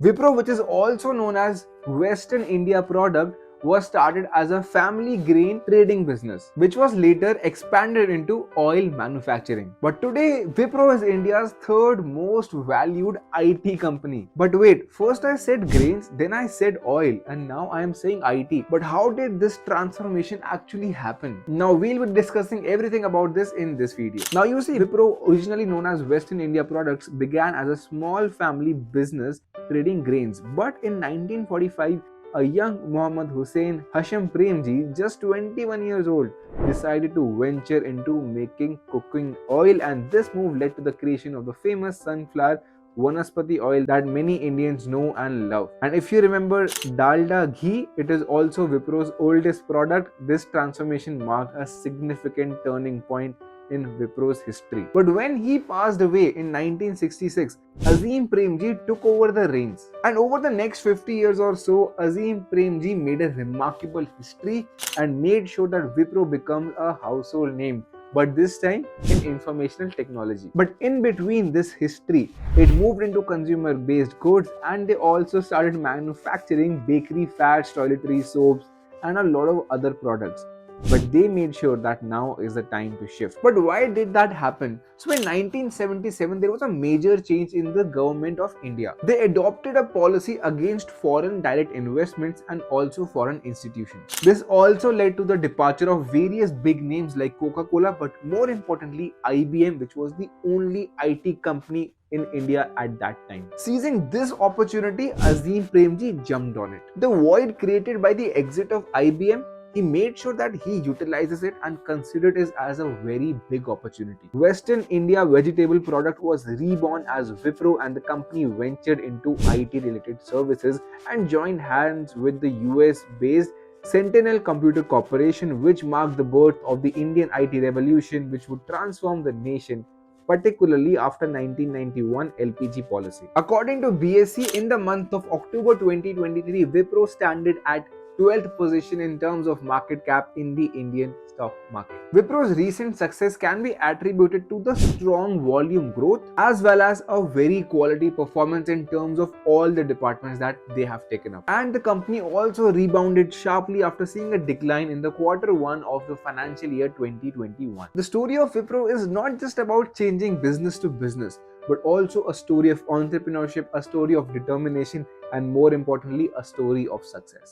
Wipro, which is also known as Western India Product, was started as a family grain trading business, which was later expanded into oil manufacturing. But today, Wipro is India's third most valued IT company. But wait, first I said grains, then I said oil, and now I am saying IT. But how did this transformation actually happen? Now we'll be discussing everything about this in this video. Now you see, Wipro, originally known as Western India Products, began as a small family business trading grains. But in 1945, a young Muhammad Hussain Hasham Premji, just 21 years old, decided to venture into making cooking oil, and this move led to the creation of the famous sunflower Vanaspati oil that many Indians know and love. And if you remember Dalda ghee, it is also Wipro's oldest product. This transformation marked a significant turning point in Wipro's history. But when he passed away in 1966, Azim Premji took over the reins. And over the next 50 years or so, Azim Premji made a remarkable history and made sure that Wipro becomes a household name, but this time in informational technology. But in between this history, it moved into consumer based goods, and they also started manufacturing bakery fats, toiletry soaps, and a lot of other products. But they made sure that now is the time to shift. But why did that happen? So in 1977, there was a major change in the government of India. They adopted a policy against foreign direct investments and also foreign institutions. This also led to the departure of various big names like Coca-Cola, but more importantly, IBM, which was the only IT company in India at that time. Seizing this opportunity, Azim Premji jumped on it. The void created by the exit of IBM, he made sure that he utilizes it and considered it as a very big opportunity. Western India vegetable product was reborn as Wipro, and the company ventured into IT related services and joined hands with the US based Sentinel Computer Corporation, which marked the birth of the Indian IT revolution, which would transform the nation, particularly after 1991 LPG policy. According to BSc, in the month of October 2023, Wipro standed at 12th position in terms of market cap in the Indian stock market. Wipro's recent success can be attributed to the strong volume growth as well as a very quality performance in terms of all the departments that they have taken up. And the company also rebounded sharply after seeing a decline in the Q1 of the financial year 2021. The story of Wipro is not just about changing business to business, but also a story of entrepreneurship, a story of determination, and more importantly, a story of success.